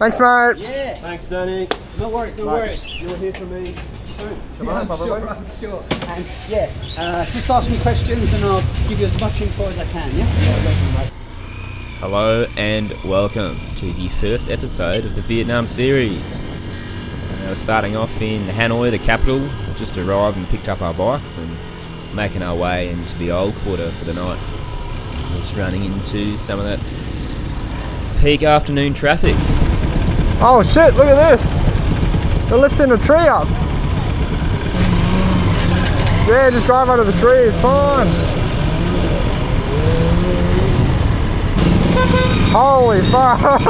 Thanks, mate. Yeah. Thanks, Danny. No worries, no worries. You'll hear from me soon. Sure. And yeah, just ask me questions and I'll give you as much info as I can, yeah? Hello and welcome to the first episode of the Vietnam series. We're starting off in Hanoi, the capital. Just arrived and picked up our bikes and making our way into the old quarter for the night. Just running into some of that peak afternoon traffic. Oh shit, look at this. They're lifting a tree up. Yeah, just drive under the tree, it's fine. Holy fuck.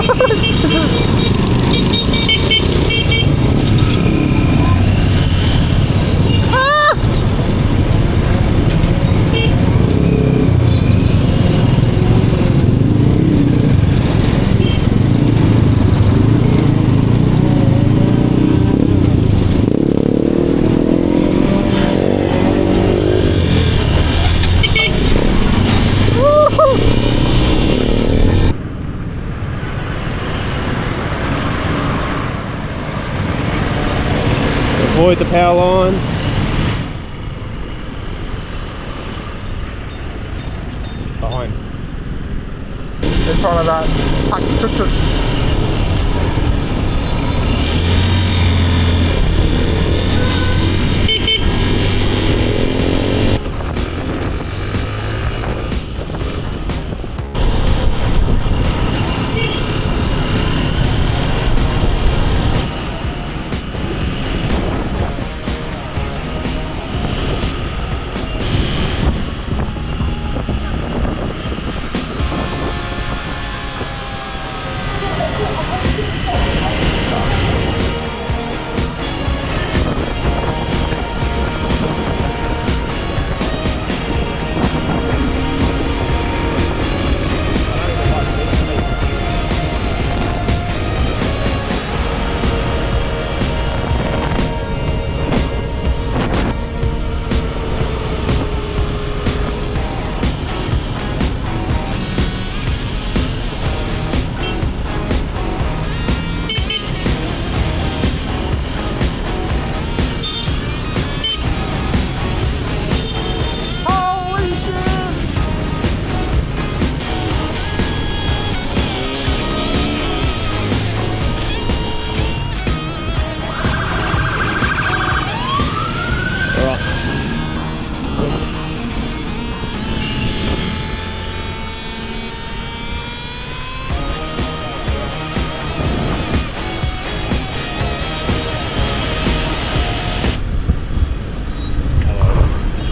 Avoid the power line. Behind. In front of that. Tuk-tuk.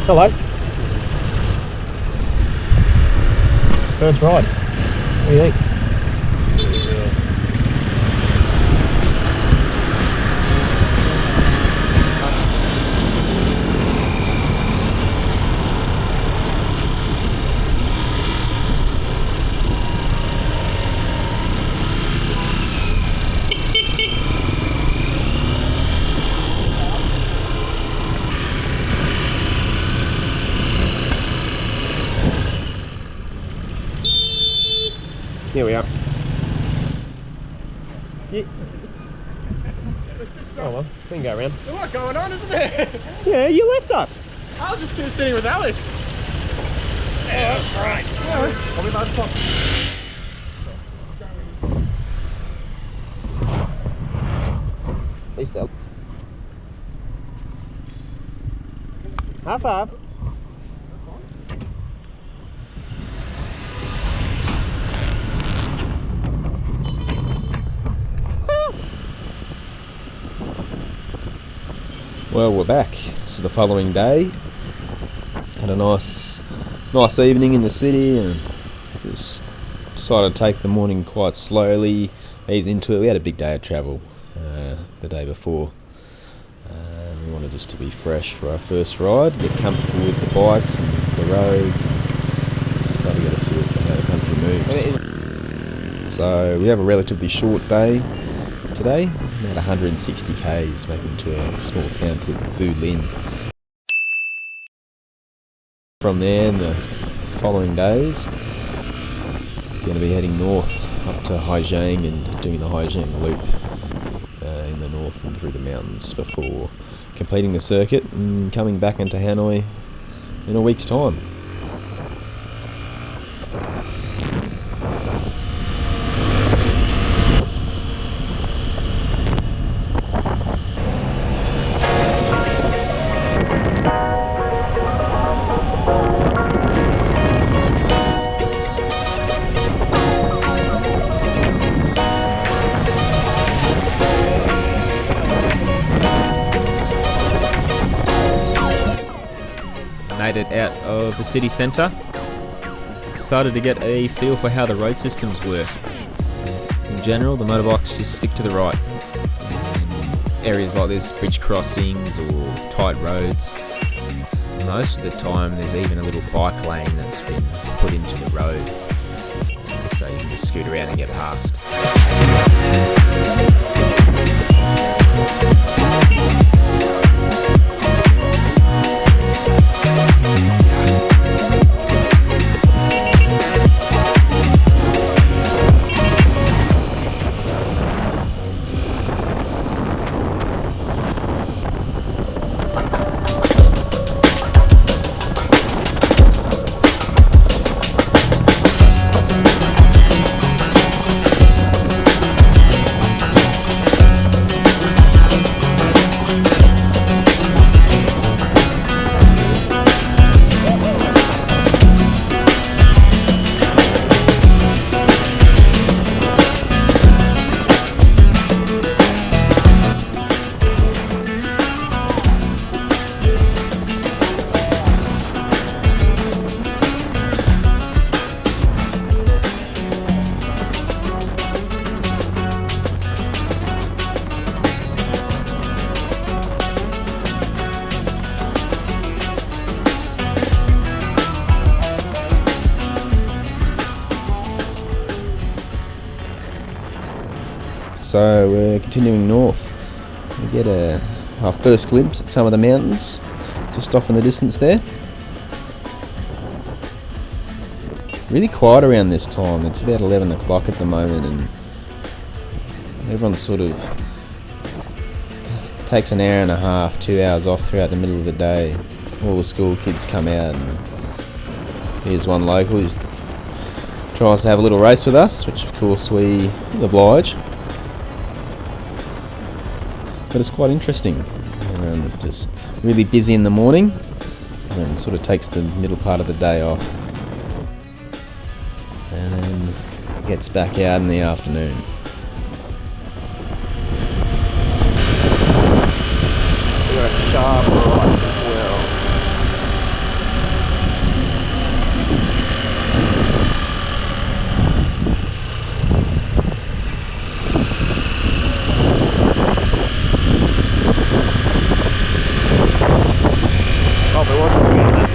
Hello. First ride. What do you think? Here we are. Yeah. Oh well, we can go around. There's a lot going on, isn't there? Yeah, you left us. I was just here sitting with Alex. Yeah, that's right. Yeah. I'll be by the top. Stay still. High five. Well, we're back. This is the following day. Had a nice evening in the city and just decided to take the morning quite slowly, ease into it. We had a big day of travel the day before. We wanted just to be fresh for our first ride, get comfortable with the bikes and the roads, and start to get a feel for how the country moves. So we have a relatively short day today, about 160 k's, making to a small town called Vu Linh. From there, in the following days, Going to be heading north up to Ha Giang and doing the Ha Giang loop in the north and through the mountains before completing the circuit and coming back into Hanoi in a week's time. Made it out of the city centre. Started to get a feel for how the road systems work. In general, the motorbikes just stick to the right. In areas like this, bridge crossings or tight roads, most of the time there's even a little bike lane that's been put into the road, so you can just scoot around and get past. So we're continuing north. We get our first glimpse at some of the mountains just off in the distance there. Really quiet around this time. It's about 11 o'clock at the moment and everyone sort of takes an hour and a half, 2 hours off throughout the middle of the day. All the school kids come out and here's one local who tries to have a little race with us, which of course we oblige. But it's quite interesting. Everyone just really busy in the morning and sort of takes the middle part of the day off. And then gets back out in the afternoon. We got a sharp right as well. Oh, there wasn't really that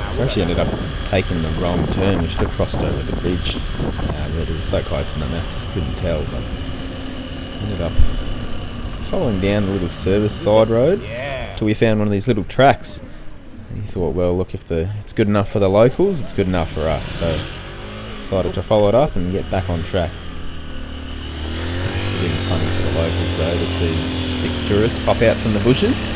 one. We actually ended up taking the wrong turn. We should have crossed over the bridge. But it was so close on the maps, couldn't tell. But ended up following down a little service side road till we found one of these little tracks. And you thought, well, look, if it's good enough for the locals, it's good enough for us. So decided to follow it up and get back on track. Must have been funny for the locals though to see 6 tourists pop out from the bushes.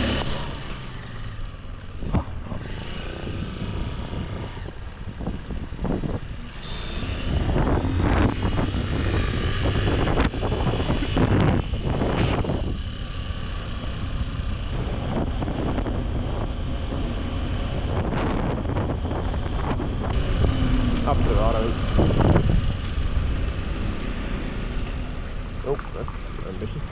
Up to the autos. Oh, that's ambitious.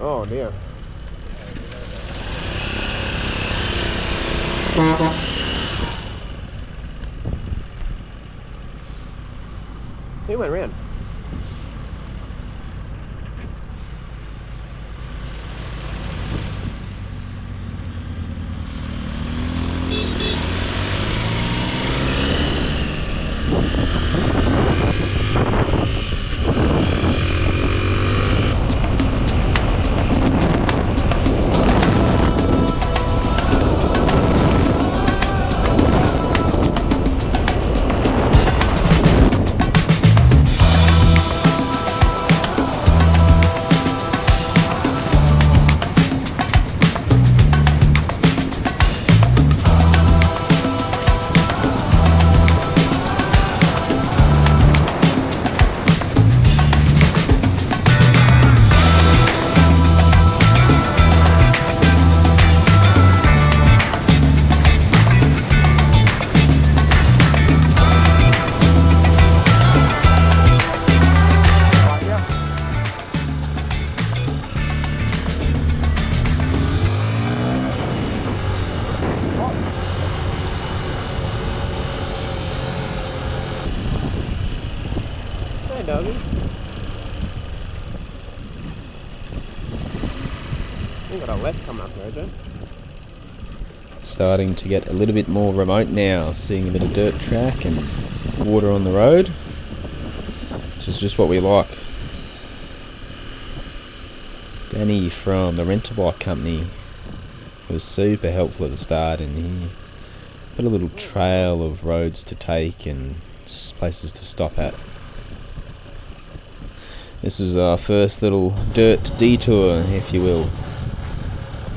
Oh dear. He went around. We've got a left coming up there, Jim. Starting to get a little bit more remote now, seeing a bit of dirt track and water on the road, which is just what we like. Danny from the rental bike company was super helpful at the start, and he put a little trail of roads to take and places to stop at. This is our first little dirt detour, if you will.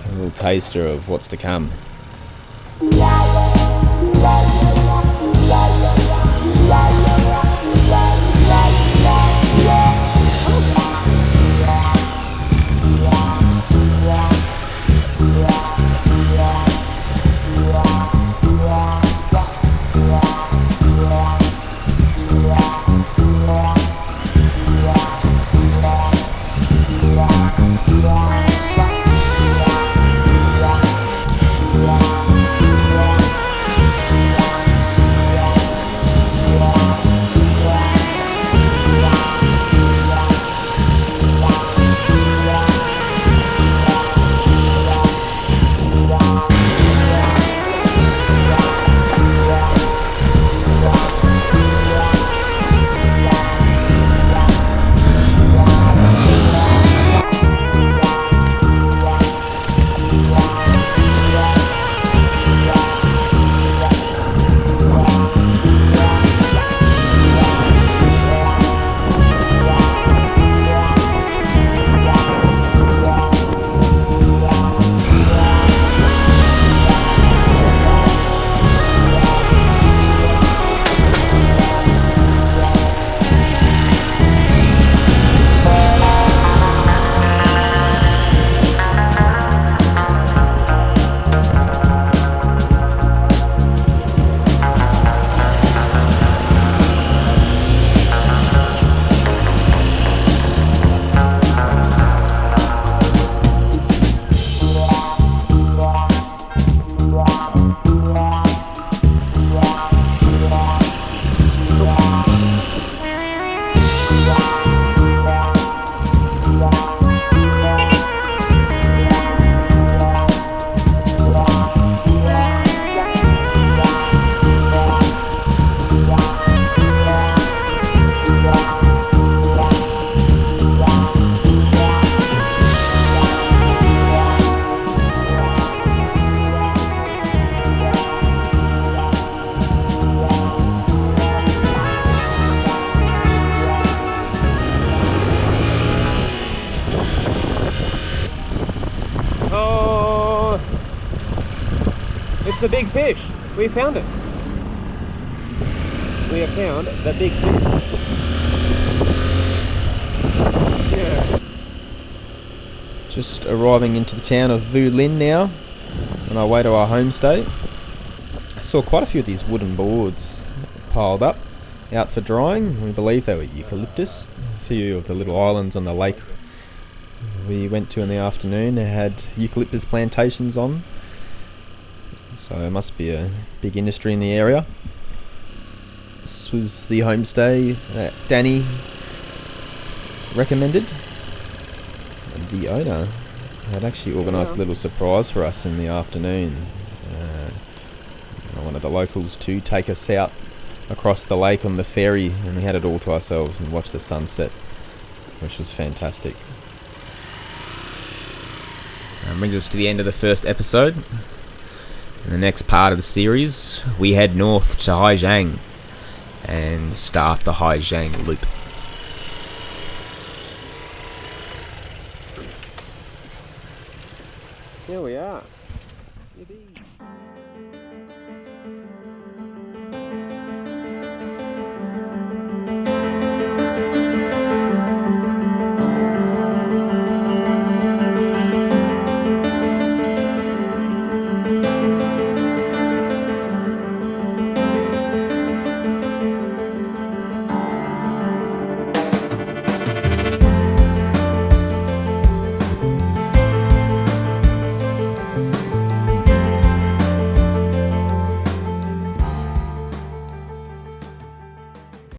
A little taster of what's to come. The big fish. We found it. We have found the big fish. Yeah. Just arriving into the town of Vu Lin now, on our way to our homestay. I saw quite a few of these wooden boards piled up, out for drying. We believe they were eucalyptus. A few of the little islands on the lake we went to in the afternoon had eucalyptus plantations on. So it must be a big industry in the area. This was the homestay that Danny recommended. And the owner had actually organised a little surprise for us in the afternoon. One of the locals to take us out across the lake on the ferry, and we had it all to ourselves and watched the sunset, which was fantastic. That brings us to the end of the first episode. In the next part of the series, we head north to Ha Giang and start the Ha Giang loop.